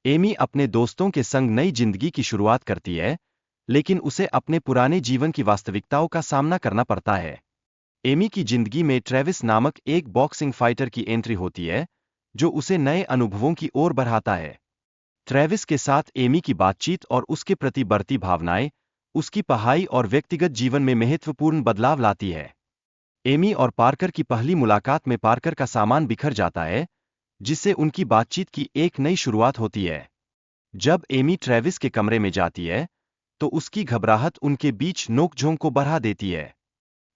Amy अपने दोस्तों के संग नई जिंदगी की शुरुआत करती है, लेकिन उसे अपने पुराने जीवन की वास्तविकताओं का सामना करना पड़ता है। एमी की जिंदगी में ट्रेविस नामक एक बॉक्सिंग फाइटर की एंट्री होती है, जो उसे नए अनुभवों की ओर बढ़ाता है। ट्रेविस के साथ एमी की बातचीत और उसके प्रति बढ़ती भावनाएं, उसकी पढ़ाई और व्यक्तिगत जीवन में महत्वपूर्ण बदलाव लाती है। एमी और पार्कर की पहली मुलाकात में पार्कर का सामान बिखर जाता है, जिससे उनकी बातचीत की एक नई शुरुआत होती है। जब एमी ट्रेविस के कमरे में जाती है, तो उसकी घबराहट उनके बीच नोकझोंक को बढ़ा देती है।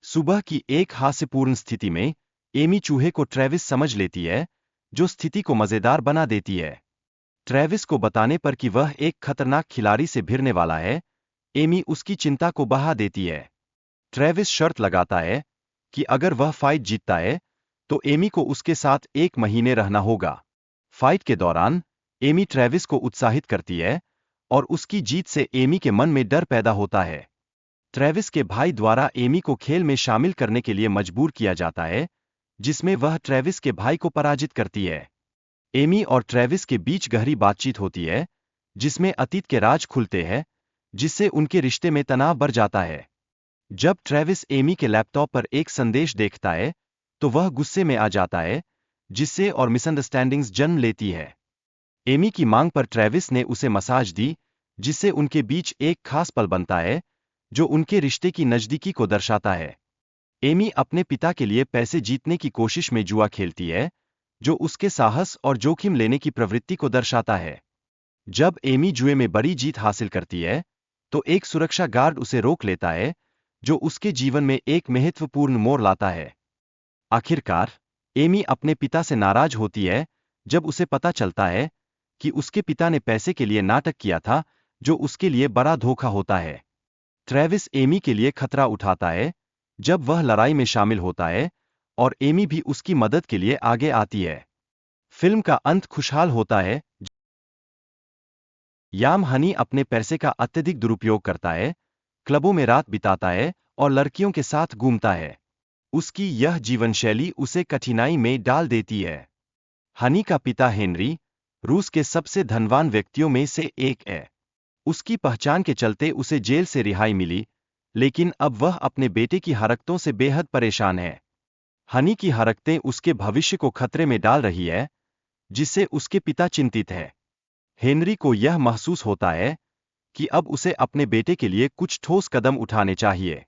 सुबह की एक हास्यपूर्ण स्थिति में एमी चूहे को ट्रेविस समझ लेती है, जो स्थिति को मजेदार बना देती है। ट्रेविस को बताने पर कि वह एक खतरनाक खिलाड़ी से भिड़ने वाला है, एमी उसकी चिंता को बढ़ा देती है। ट्रेविस शर्त लगाता है कि अगर वह फाइट जीतता है, तो एमी को उसके साथ 1 महीने रहना होगा। फाइट के दौरान एमी ट्रेविस को उत्साहित करती है, और उसकी जीत से एमी के मन में डर पैदा होता है। ट्रेविस के भाई द्वारा एमी को खेल में शामिल करने के लिए मजबूर किया जाता है, जिसमें वह ट्रेविस के भाई को पराजित करती है। एमी और ट्रेविस के बीच गहरी बातचीत होती है, जिसमें अतीत के राज खुलते हैं, जिससे उनके रिश्ते में तनाव बढ़ जाता है। जब ट्रेविस एमी के लैपटॉप पर एक संदेश देखता है, तो वह गुस्से में आ जाता है, जिससे और मिसअंडरस्टैंडिंग्स जन्म लेती है। एमी की मांग पर ट्रेविस ने उसे मसाज दी, जिससे उनके बीच एक खास पल बनता है, जो उनके रिश्ते की नज़दीकी को दर्शाता है। एमी अपने पिता के लिए पैसे जीतने की कोशिश में जुआ खेलती है, जो उसके साहस और जोखिम लेने की प्रवृत्ति को दर्शाता है। जब एमी जुए में बड़ी जीत हासिल करती है, तो एक सुरक्षा गार्ड उसे रोक लेता है, जो उसके जीवन में एक महत्वपूर्ण मोड़ लाता है। आखिरकार, एमी अपने पिता से नाराज होती है, जब उसे पता चलता है कि उसके पिता ने पैसे के लिए नाटक किया था, जो उसके लिए बड़ा धोखा होता है। ट्रेविस एमी के लिए खतरा उठाता है, जब वह लड़ाई में शामिल होता है, और एमी भी उसकी मदद के लिए आगे आती है। फिल्म का अंत खुशहाल होता है। याम हनी अपने पैसे का अत्यधिक दुरुपयोग करता है, क्लबों में रात बिताता है और लड़कियों के साथ घूमता है। उसकी यह जीवनशैली उसे कठिनाई में डाल देती है। हनी का पिता हेनरी, रूस के सबसे धनवान व्यक्तियों में से एक है। उसकी पहचान के चलते उसे जेल से रिहाई मिली, लेकिन अब वह अपने बेटे की हरकतों से बेहद परेशान है। हनी की हरकतें उसके भविष्य को खतरे में डाल रही है, जिससे उसके पिता चिंतित है। हेनरी को यह महसूस होता है कि अब उसे अपने बेटे के लिए कुछ ठोस कदम उठाने चाहिए।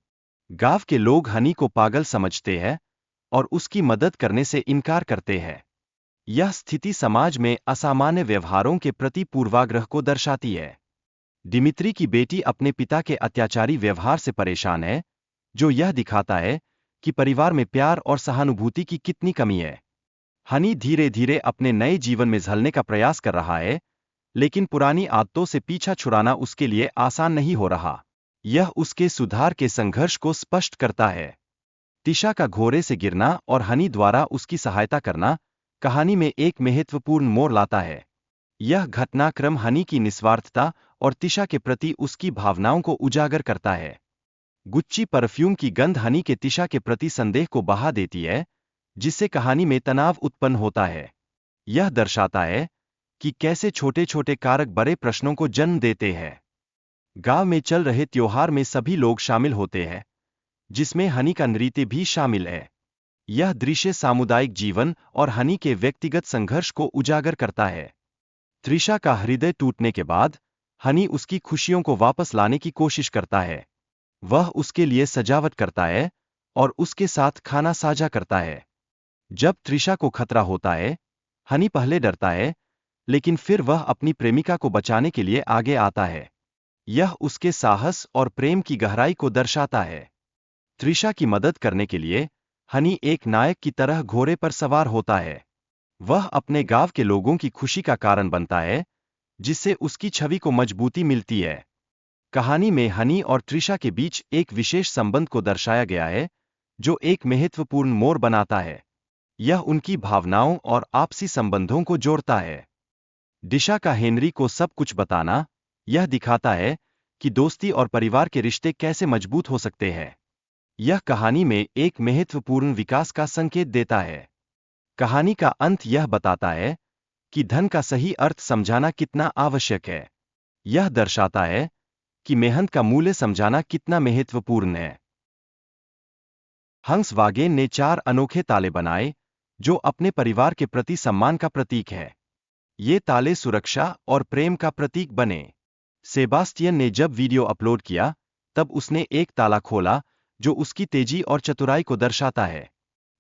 गांव के लोग हनी को पागल समझते हैं और उसकी मदद करने से इनकार करते हैं। यह स्थिति समाज में असामान्य व्यवहारों के प्रति पूर्वाग्रह को दर्शाती है। दिमित्री की बेटी अपने पिता के अत्याचारी व्यवहार से परेशान है, जो यह दिखाता है कि परिवार में प्यार और सहानुभूति की कितनी कमी है। हनी धीरे धीरे अपने नए जीवन में ढलने का प्रयास कर रहा है, लेकिन पुरानी आदतों से पीछा छुड़ाना उसके लिए आसान नहीं हो रहा। यह उसके सुधार के संघर्ष को स्पष्ट करता है। तिशा का घोड़े से गिरना और हनी द्वारा उसकी सहायता करना कहानी में एक महत्वपूर्ण मोड़ लाता है। यह घटनाक्रम हनी की निस्वार्थता और तिशा के प्रति उसकी भावनाओं को उजागर करता है। गुच्ची परफ्यूम की गंध हनी के तिशा के प्रति संदेह को बढ़ा देती है, जिससे कहानी में तनाव उत्पन्न होता है। यह दर्शाता है कि कैसे छोटे छोटे कारक बड़े प्रश्नों को जन्म देते हैं। गांव में चल रहे त्योहार में सभी लोग शामिल होते हैं, जिसमें हनी का नृत्य भी शामिल है। यह दृश्य सामुदायिक जीवन और हनी के व्यक्तिगत संघर्ष को उजागर करता है। त्रिशा का हृदय टूटने के बाद हनी उसकी खुशियों को वापस लाने की कोशिश करता है। वह उसके लिए सजावट करता है और उसके साथ खाना साझा करता है। जब त्रिशा को खतरा होता है, हनी पहले डरता है, लेकिन फिर वह अपनी प्रेमिका को बचाने के लिए आगे आता है। यह उसके साहस और प्रेम की गहराई को दर्शाता है। त्रिशा की मदद करने के लिए हनी एक नायक की तरह घोड़े पर सवार होता है। वह अपने गांव के लोगों की खुशी का कारण बनता है, जिससे उसकी छवि को मजबूती मिलती है। कहानी में हनी और त्रिशा के बीच एक विशेष संबंध को दर्शाया गया है, जो एक महत्वपूर्ण मोड़ बनाता है। यह उनकी भावनाओं और आपसी संबंधों को जोड़ता है। दिशा का हेनरी को सब कुछ बताना यह दिखाता है कि दोस्ती और परिवार के रिश्ते कैसे मजबूत हो सकते हैं। यह कहानी में एक महत्वपूर्ण विकास का संकेत देता है। कहानी का अंत यह बताता है कि धन का सही अर्थ समझाना कितना आवश्यक है। यह दर्शाता है कि मेहनत का मूल्य समझाना कितना महत्वपूर्ण है। हंस वागेन ने 4 अनोखे ताले बनाए जो अपने परिवार के प्रति सम्मान का प्रतीक है। ये ताले सुरक्षा और प्रेम का प्रतीक बने। सेबास्टियन ने जब वीडियो अपलोड किया तब उसने एक ताला खोला जो उसकी तेजी और चतुराई को दर्शाता है।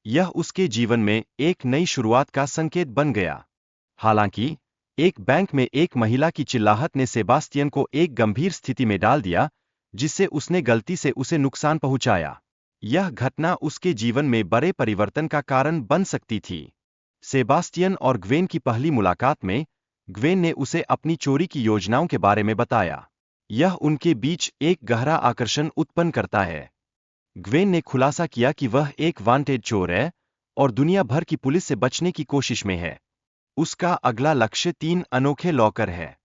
यह उसके जीवन में एक नई शुरुआत का संकेत बन गया। हालांकि एक बैंक में एक महिला की चिल्लाहट ने सेबास्टियन को एक गंभीर स्थिति में डाल दिया, जिससे उसने गलती से उसे नुकसान पहुंचाया। यह घटना उसके जीवन में बड़े परिवर्तन का कारण बन सकती थी। सेबास्टियन और ग्वेन की पहली मुलाकात में ग्वेन ने उसे अपनी चोरी की योजनाओं के बारे में बताया। यह उनके बीच एक गहरा आकर्षण उत्पन्न करता है। ग्वेन ने खुलासा किया कि वह एक वांटेड चोर है और दुनिया भर की पुलिस से बचने की कोशिश में है। उसका अगला लक्ष्य 3 अनोखे लॉकर है।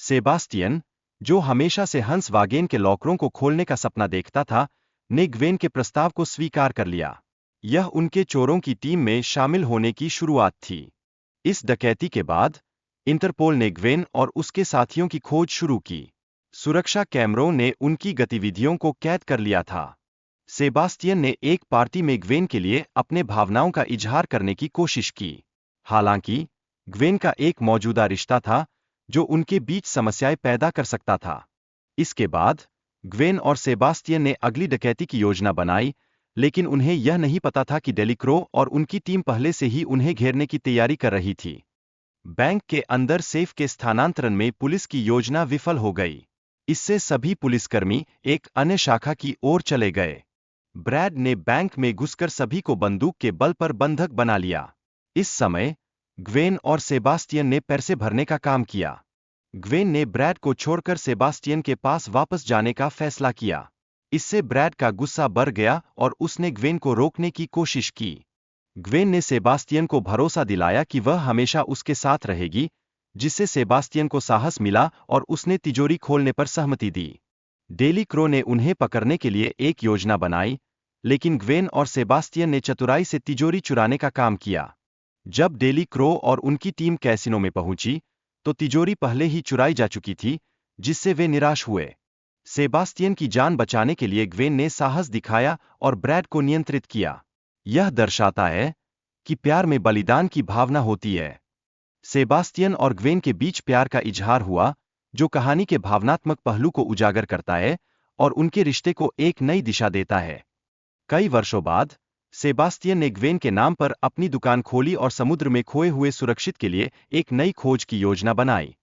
सेबास्टियन, जो हमेशा से हंस वागेन के लॉकरों को खोलने का सपना देखता था, ने ग्वेन के प्रस्ताव को स्वीकार कर लिया। यह उनके चोरों की टीम में शामिल होने की शुरुआत थी। इस डकैती के बाद इंटरपोल ने ग्वेन और उसके साथियों की खोज शुरू की। सुरक्षा कैमरों ने उनकी गतिविधियों को कैद कर लिया था। सेबास्टियन ने एक पार्टी में ग्वेन के लिए अपने भावनाओं का इजहार करने की कोशिश की। हालांकि ग्वेन का एक मौजूदा रिश्ता था जो उनके बीच समस्याएं पैदा कर सकता था। इसके बाद ग्वेन और सेबास्टियन ने अगली डकैती की योजना बनाई, लेकिन उन्हें यह नहीं पता था कि डेलिक्रो और उनकी टीम पहले से ही उन्हें घेरने की तैयारी कर रही थी। बैंक के अंदर सेफ के स्थानांतरण में पुलिस की योजना विफल हो गई। इससे सभी पुलिसकर्मी एक अन्य शाखा की ओर चले गए। ब्रैड ने बैंक में घुसकर सभी को बंदूक के बल पर बंधक बना लिया। इस समय ग्वेन और सेबास्टियन ने पैसे भरने का काम किया। ग्वेन ने ब्रैड को छोड़कर सेबास्टियन के पास वापस जाने का फैसला किया। इससे ब्रैड का गुस्सा बढ़ गया और उसने ग्वेन को रोकने की कोशिश की। ग्वेन ने सेबास्टियन को भरोसा दिलाया कि वह हमेशा उसके साथ रहेगी, जिससे सेबास्टियन को साहस मिला और उसने तिजोरी खोलने पर सहमति दी। डेलिक्रो ने उन्हें पकड़ने के लिए एक योजना बनाई, लेकिन ग्वेन और सेबास्टियन ने चतुराई से तिजोरी चुराने का काम किया। जब डेलिक्रो और उनकी टीम कैसीनो में पहुंची, तो तिजोरी पहले ही चुराई जा चुकी थी, जिससे वे निराश हुए। सेबास्टियन की जान बचाने के लिए ग्वेन ने साहस दिखाया और ब्रैड को नियंत्रित किया। यह दर्शाता है कि प्यार में बलिदान की भावना होती है। सेबास्टियन और ग्वेन के बीच प्यार का इजहार हुआ, जो कहानी के भावनात्मक पहलू को उजागर करता है और उनके रिश्ते को एक नई दिशा देता है। कई वर्षों बाद सेबास्टियन ने ग्वेन के नाम पर अपनी दुकान खोली और समुद्र में खोए हुए सुरक्षित के लिए एक नई खोज की योजना बनाई।